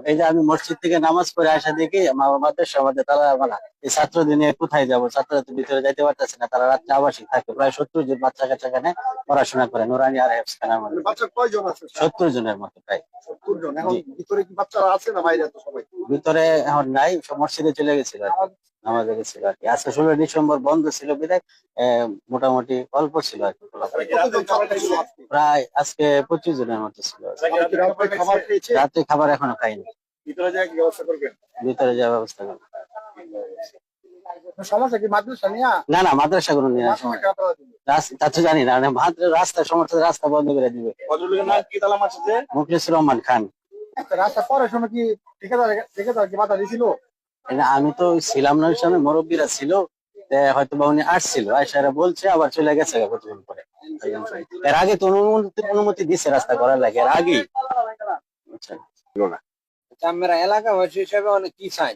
এই যে আমি মসজিদ থেকে নামাজ পড়ে আসা দেখি মাদ্রাসা আমাদের তালা মারা। এই ছাত্রদের নিয়ে কোথায় যাবো? ছাত্ররা তো ভিতরে যাইতে পারতেছে না, তারা রাত্রে আবাসিক থাকে। প্রায় 70 জন বাচ্চা কাচ্চা এখানে পড়াশোনা করে নুরানি আর হেফজখানার মধ্যে। বাচ্চা কয়জন আছে? 70 জনের মতো প্রায়। 70 জন। এখন ভিতরে কি বাচ্চারা আছে না বাইরে আছে সবাই? ভিতরে এখন নাই, সব মসজিদে চলে গেছিল আর কি, নামাজে গেছিল আর কি। আজকে 16 ডিসেম্বর বন্ধ ছিল বিধায় মোটামুটি অল্প ছিল আর কি। প্রায় আজকে 25 জনের মতো ছিল। খাবার খেয়েছে? রাত্রে খাবার এখনো খাইনি। ভিতরে যাওয়ার কি ব্যবস্থা করবেন? ভিতরে যাওয়ার ব্যবস্থা করবো। সমস্যা কি মাদ্রাসা নিয়ে? না না, মাদ্রাসা কোনো নিয়ে তা তো জানি না, রাস্তা সমস্ত রাস্তা বন্ধ করে দিবে। মুখলিসুর রহমান খান। রাস্তা পরে সময় কি ঠিকাদার কি বাধা দিয়েছিল? আমি তো ছিলাম না ওই সময়, মুরব্বীরা ছিল, হয়তো বা উনি আসছিল, আয়সারা বলছে আবার চলে গেছে কতক্ষণ পরে। এর আগে তো অনুমতি দিচ্ছে রাস্তা করার লাগে, এর আগে। আমরা এলাকাবাসী হিসেবে অনেক কি চাই?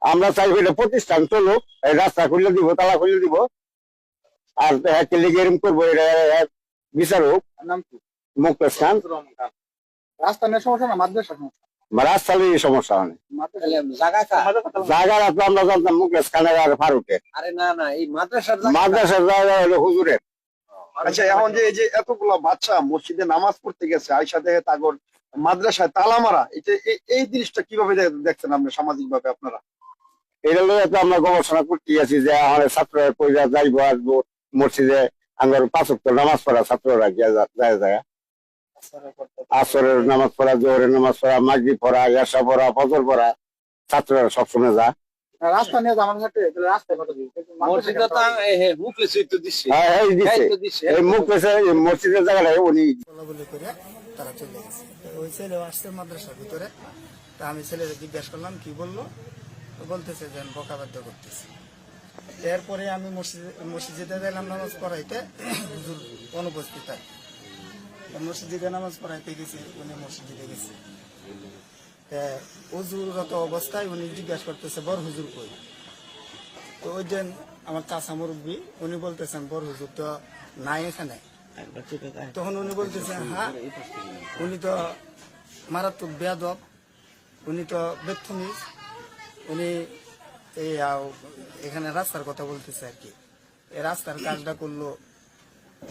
আমরা চাই এটা প্রতিষ্ঠান চলুক, এই রাস্তা খুলে দিব, তালা খুলে দিব, আর এরকম করবো, বিচারক মুকেশ খান। রাস্তা নিয়ে সমস্যা না, মাদ্রাসা সমস্যা? রাস্তা নিয়ে সমস্যা অনেক। জায়গা তো আমরা জানতাম মুকেশ খানের আর ফারুকের। আরে না না, এই মাদ্রাসার জায়গা হলো হুজুরের। আচ্ছা, এখন যে এই যে এতগুলা বাচ্চা মসজিদে নামাজ পড়তে গেছে, আয়সা দেখে তাগর মাদ্রাসায় তালা মারা, এই জিনিসটা কিভাবে দেখছেন আপনি সামাজিক ভাবে? আপনারা এটা লইয়া তো আমরা গবেষণা করতে আছি যে আমাদের ছাত্ররা পয়সা যাইবো আসবো মসজিদে, আমার 5 ওয়াক্ত নামাজ পড়া ছাত্ররা গিয়া যায় আসরের নামাজ পড়া, জোহরের নামাজ পড়া, মাগরিব পড়া, ইয়াশা পড়া, ফজর পড়া, ছাত্ররা সবসময় যায়। রাস্তা নিয়ে আমার সাথে রাস্তা কথা মসজিদের জায়গাটা উনি বলাবলি করে তারা চলে গেছে। ওই ছেলে আসছে মাদ্রাসার ভিতরে, তা আমি ছেলেকে জিজ্ঞাসা করলাম কি বললো, বলতেছে যে বকাবাদ্য করতেছে। এরপরে আমি মসজিদে গেলাম নামাজ পড়াইতে, হুজুর অনুপস্থিত। মসজিদে নামাজ পড়াইতে গেছি, উনি মসজিদে গেছি। হুজুরগত অবস্থায় উনি জিজ্ঞাসা করতেছে বড় হুজুর কই। তো ওই দিন আমার চাচা মুরব্বী, উনি বলতেছেন বড় হুজুর তো নাই এখানে। তখন উনি বলতেছেন হ্যাঁ, উনি তো মারাত্মক বেয়াদব, উনি তো বেথনিস, উনি এই এখানে রাস্তার কথা বলতেছে আর কি। এই রাস্তার কাজটা করলো,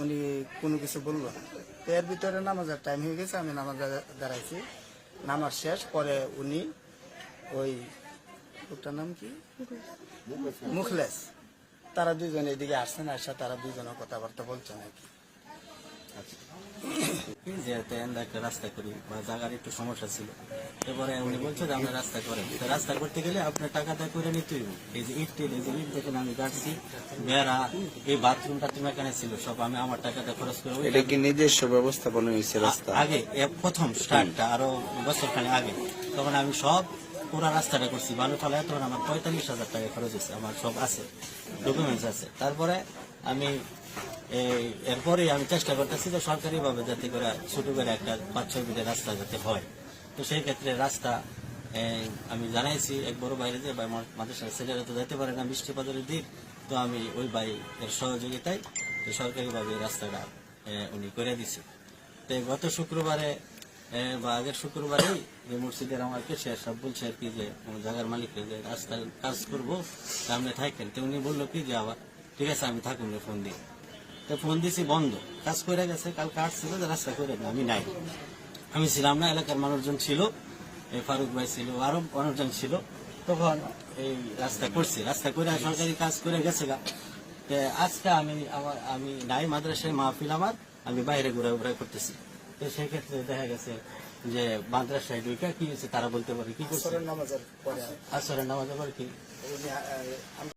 উনি কোনো কিছু বললো না। এর ভিতরে নামাজের টাইম হয়ে গেছে, আমি নামাজে দাঁড়াইছি, নামাজ শেষ পরে উনি ওই ওটার নাম কি মুখলেস, তারা দুইজন এদিকে আসছেন, আসা তারা দুইজনের কথাবার্তা বলছেন আর কি। যেহেতু একটা রাস্তা করি বা জায়গার একটু সমস্যা ছিল, এবারে উনি বলছে যে আমরা রাস্তা করেন, রাস্তা করতে গেলে আপনার টাকাটা করে নিতে হইব। এই যে ইট দেখেন আমি কাটছি, বেড়া, এই বাথরুম টাথরুম এখানে ছিল সব আমি আমার টাকাটা খরচ করে। এটা কি নিজস্ব ব্যবস্থাপনা হয়েছে রাস্তা? আগে প্রথম স্টার্টটা আরো বছরখানে আগে, তখন আমি সব পুরো রাস্তাটা করছি বালু ফলায়, তখন আমার 45,000 টাকা খরচ হয়েছে, আমার সব আছে, ডকুমেন্টস আছে। তারপরে আমি এরপরে আমি চেষ্টা করতেছি যে সরকারি ভাবে যাতে করে ছোট করে একটা 5-6 ফিটের রাস্তা যাতে হয়। তো সেই ক্ষেত্রে রাস্তা আমি জানাইছি এক বড় বাইরে যে মাদ্রাসার ছেলেরা তো যেতে পারে না বৃষ্টিপাতের দিন, তো আমি ওই ভাইয়ের সহযোগিতায় সরকারি ভাবে রাস্তাটা উনি করে দিছে। তো গত শুক্রবারে বা আগের শুক্রবারেই যে মসজিদের আমাকে সে সব বলছে আর কি যে জায়গার মালিককে যে রাস্তার কাজ করবো সামনে থাকেন। তো উনি বললো কি যে আবার ঠিক আছে আমি থাকুন, ফোন দিই। তো ফোন দিছি বন্ধ, কাজ করে গেছে, কালকে আসছিল যে রাস্তা করে না, আমি নাই, আমি ছিলাম না, এলাকার মানুষজন ছিল, ফারুক ভাই ছিল, আরো মানুষজন ছিল। তখন এই রাস্তা করছে, রাস্তা করে সরকারি কাজ করে গেছে গা। আজকে আমি নাই, মাদ্রাসায় মাহফিল আমার, আমি বাইরে ঘোরাঘুরা করতেছি। তো সেই ক্ষেত্রে দেখা গেছে যে মাদ্রাসায় ঢুকে কি হয়েছে তারা বলতে পারে কি করছে। নামাজের পরে আসরের নামাজের পরে কি আমরা